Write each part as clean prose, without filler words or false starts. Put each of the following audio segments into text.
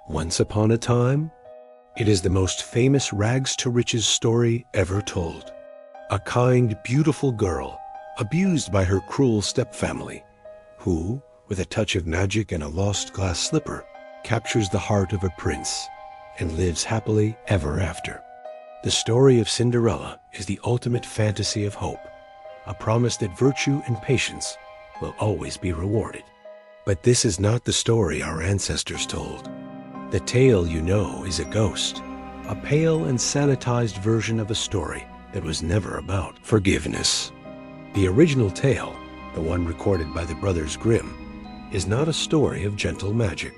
Once upon a time, it is the most famous rags to riches story ever told. A kind, beautiful girl, abused by her cruel stepfamily, who, with a touch of magic and a lost glass slipper, captures the heart of a prince and lives happily ever after. The story of Cinderella is the ultimate fantasy of hope, a promise that virtue and patience will always be rewarded. But this is not the story our ancestors told. The tale you know is a ghost, a pale and sanitized version of a story that was never about forgiveness. The original tale, the one recorded by the brothers Grimm, is not a story of gentle magic.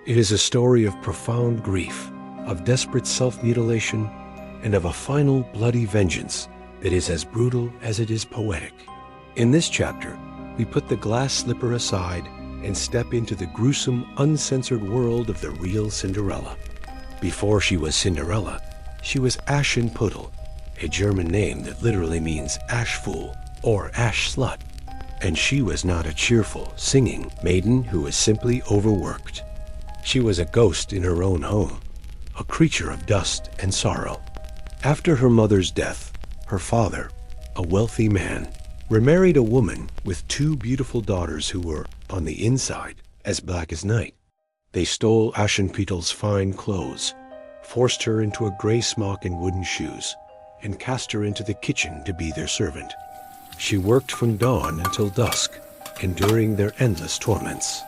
It is a story of profound grief, of desperate self-mutilation, and of a final bloody vengeance that is as brutal as it is poetic. In this chapter, we put the glass slipper aside and step into the gruesome, uncensored world of the real Cinderella. Before she was Cinderella, she was Aschenputtel, a German name that literally means ash fool or ash slut. And she was not a cheerful, singing maiden who was simply overworked. She was a ghost in her own home, a creature of dust and sorrow. After her mother's death, her father, a wealthy man, remarried a woman with two beautiful daughters who were, on the inside, as black as night. They stole Aschenputtel's fine clothes, forced her into a gray smock and wooden shoes, and cast her into the kitchen to be their servant. She worked from dawn until dusk, enduring their endless torments.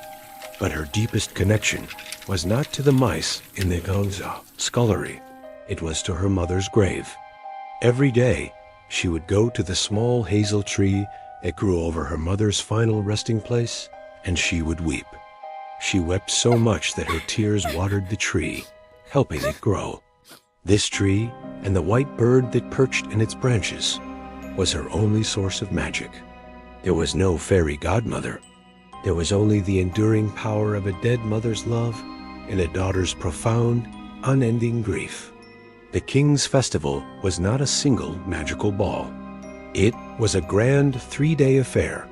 But her deepest connection was not to the mice in the Gangsa scullery. It was to her mother's grave. Every day, she would go to the small hazel tree that grew over her mother's final resting place, and she would weep. She wept so much that her tears watered the tree, helping it grow. This tree, and the white bird that perched in its branches, was her only source of magic. There was no fairy godmother. There was only the enduring power of a dead mother's love and a daughter's profound, unending grief. The king's festival was not a single magical ball. It was a grand 3-day affair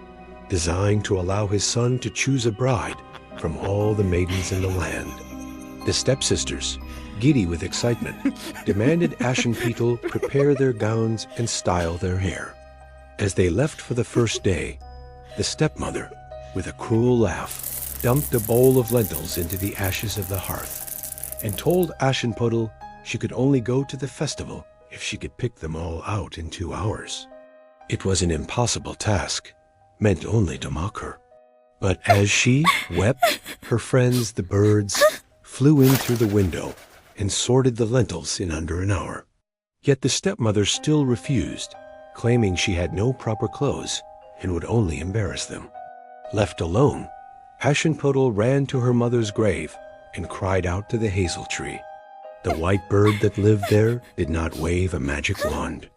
designed to allow his son to choose a bride from all the maidens in the land. The stepsisters, giddy with excitement, demanded Aschenputtel prepare their gowns and style their hair. As they left for the first day, the stepmother, with a cruel laugh, dumped a bowl of lentils into the ashes of the hearth and told Aschenputtel she could only go to the festival if she could pick them all out in 2 hours. It was an impossible task, meant only to mock her. But as she wept, her friends, the birds, flew in through the window and sorted the lentils in under an hour. Yet the stepmother still refused, claiming she had no proper clothes and would only embarrass them. Left alone, Aschenputtel ran to her mother's grave and cried out to the hazel tree. The white bird that lived there did not wave a magic wand.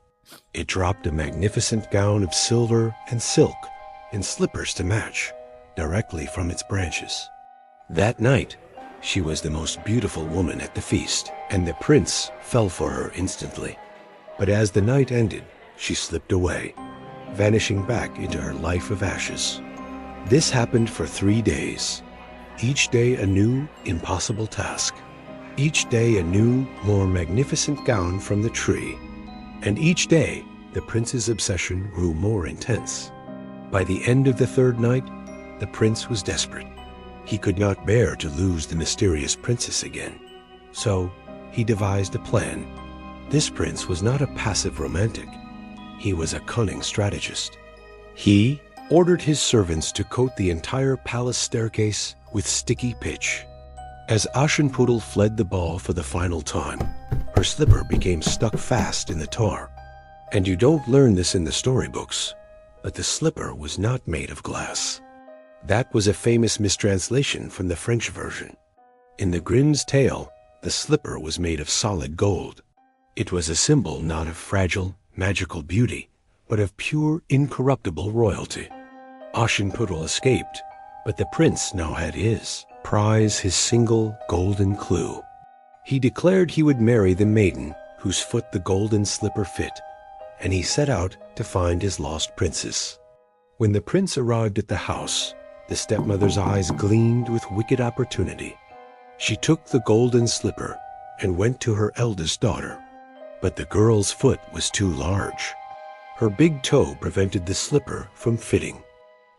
It dropped a magnificent gown of silver and silk and slippers to match, directly from its branches. That night, she was the most beautiful woman at the feast, and the prince fell for her instantly. But as the night ended, she slipped away, vanishing back into her life of ashes. This happened for 3 days, each day a new, impossible task. Each day a new, more magnificent gown from the tree. And each day, the prince's obsession grew more intense. By the end of the 3rd night, the prince was desperate. He could not bear to lose the mysterious princess again. So, he devised a plan. This prince was not a passive romantic. He was a cunning strategist. He ordered his servants to coat the entire palace staircase with sticky pitch. As Aschenputtel fled the ball for the final time, her slipper became stuck fast in the tar. And you don't learn this in the storybooks, but the slipper was not made of glass. That was a famous mistranslation from the French version. In the Grimm's tale, the slipper was made of solid gold. It was a symbol not of fragile, magical beauty, but of pure, incorruptible royalty. Aschenputtel escaped, but the prince now had his prize, his single golden clue. He declared he would marry the maiden whose foot the golden slipper fit, and he set out to find his lost princess. When the prince arrived at the house, the stepmother's eyes gleamed with wicked opportunity. She took the golden slipper and went to her eldest daughter. But the girl's foot was too large. Her big toe prevented the slipper from fitting.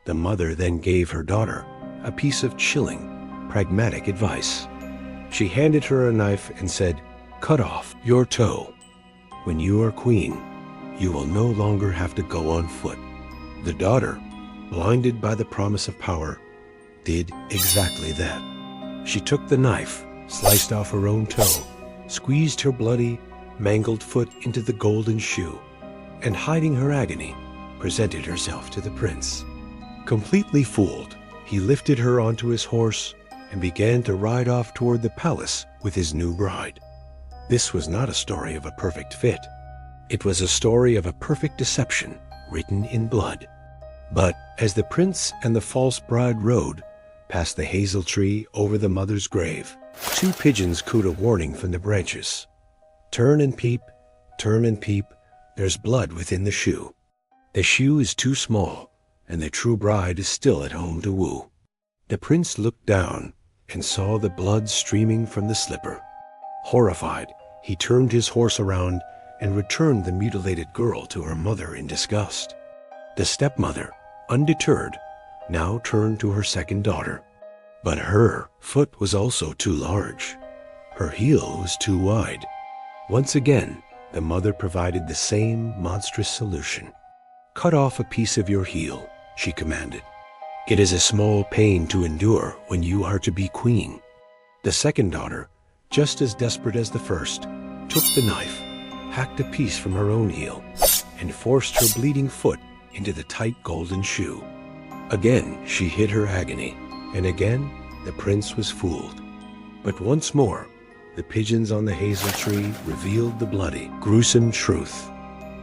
The mother then gave her daughter a piece of chilling, pragmatic advice. She handed her a knife and said, "Cut off your toe. When you are queen, you will no longer have to go on foot." The daughter, blinded by the promise of power, did exactly that. She took the knife, sliced off her own toe, squeezed her bloody, mangled foot into the golden shoe, and hiding her agony, presented herself to the prince. Completely fooled, he lifted her onto his horse and began to ride off toward the palace with his new bride. This was not a story of a perfect fit. It was a story of a perfect deception written in blood. But as the prince and the false bride rode past the hazel tree over the mother's grave, two pigeons cooed a warning from the branches. Turn and peep, there's blood within the shoe. The shoe is too small, and the true bride is still at home to woo." The prince looked down and saw the blood streaming from the slipper. Horrified, he turned his horse around and returned the mutilated girl to her mother in disgust. The stepmother, undeterred, now turned to her second daughter. But her foot was also too large. Her heel was too wide. Once again, the mother provided the same monstrous solution. "Cut off a piece of your heel," she commanded. "It is a small pain to endure when you are to be queen." The second daughter, just as desperate as the first, took the knife, hacked a piece from her own heel, and forced her bleeding foot into the tight golden shoe. Again she hid her agony, and again the prince was fooled. But once more, the pigeons on the hazel tree revealed the bloody, gruesome truth.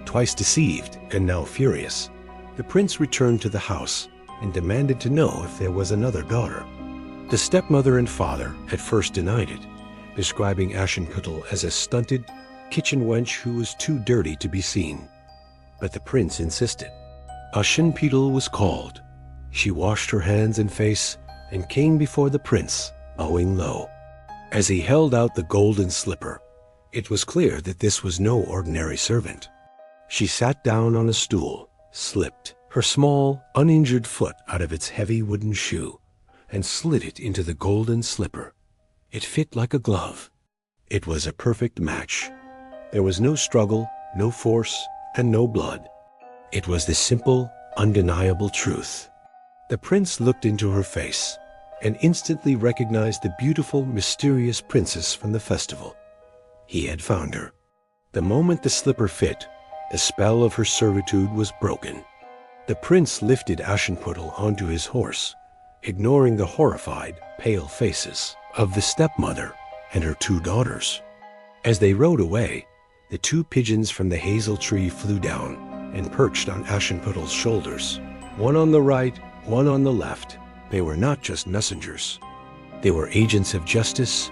Twice deceived and now furious, the prince returned to the house and demanded to know if there was another daughter. The stepmother and father had first denied it, describing Aschenputtel as a stunted kitchen wench who was too dirty to be seen. But the prince insisted. Aschenputtel was called. She washed her hands and face and came before the prince, bowing low. As he held out the golden slipper, it was clear that this was no ordinary servant. She sat down on a stool, slipped her small, uninjured foot out of its heavy wooden shoe, and slid it into the golden slipper. It fit like a glove. It was a perfect match. There was no struggle, no force, and no blood. It was the simple, undeniable truth. The prince looked into her face and instantly recognized the beautiful, mysterious princess from the festival. He had found her. The moment the slipper fit, the spell of her servitude was broken. The prince lifted Aschenputtel onto his horse, ignoring the horrified, pale faces of the stepmother and her two daughters. As they rode away, the two pigeons from the hazel tree flew down and perched on Aschenputtel's shoulders, one on the right, one on the left. They were not just messengers. They were agents of justice,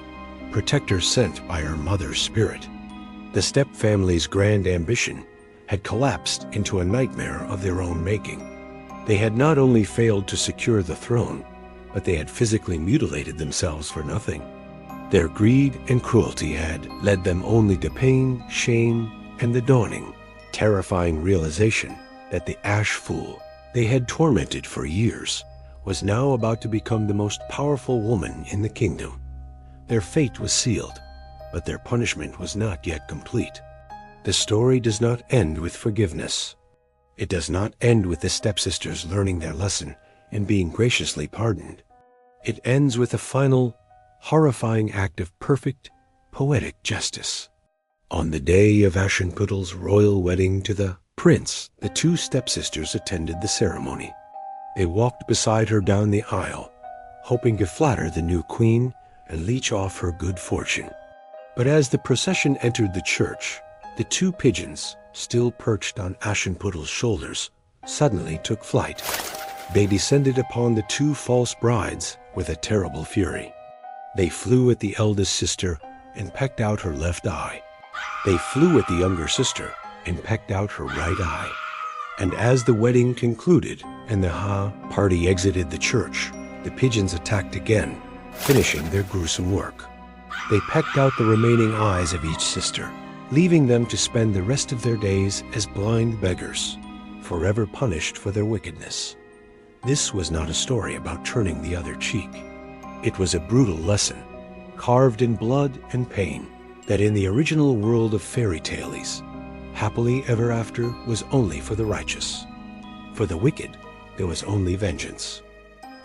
protectors sent by her mother's spirit. The step family's grand ambition had collapsed into a nightmare of their own making. They had not only failed to secure the throne, but they had physically mutilated themselves for nothing. Their greed and cruelty had led them only to pain, shame, and the dawning, terrifying realization that the ash fool they had tormented for years was now about to become the most powerful woman in the kingdom. Their fate was sealed, but their punishment was not yet complete. The story does not end with forgiveness. It does not end with the stepsisters learning their lesson and being graciously pardoned. It ends with a final, horrifying act of perfect, poetic justice. On the day of Aschenputtel's royal wedding to the prince, the two stepsisters attended the ceremony. They walked beside her down the aisle, hoping to flatter the new queen and leech off her good fortune. But as the procession entered the church, the two pigeons, still perched on Aschenputtel's shoulders, suddenly took flight. They descended upon the two false brides with a terrible fury. They flew at the eldest sister and pecked out her left eye. They flew at the younger sister and pecked out her right eye. And as the wedding concluded and the party exited the church, the pigeons attacked again, finishing their gruesome work. They pecked out the remaining eyes of each sister, leaving them to spend the rest of their days as blind beggars, forever punished for their wickedness. This was not a story about turning the other cheek. It was a brutal lesson, carved in blood and pain, that in the original world of fairy tales, happily ever after was only for the righteous. For the wicked, there was only vengeance.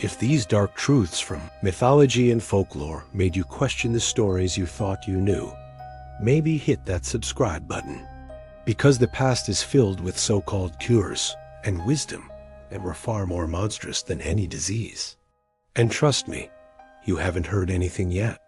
If these dark truths from mythology and folklore made you question the stories you thought you knew, maybe hit that subscribe button. Because the past is filled with so-called cures and wisdom that were far more monstrous than any disease. And trust me, you haven't heard anything yet.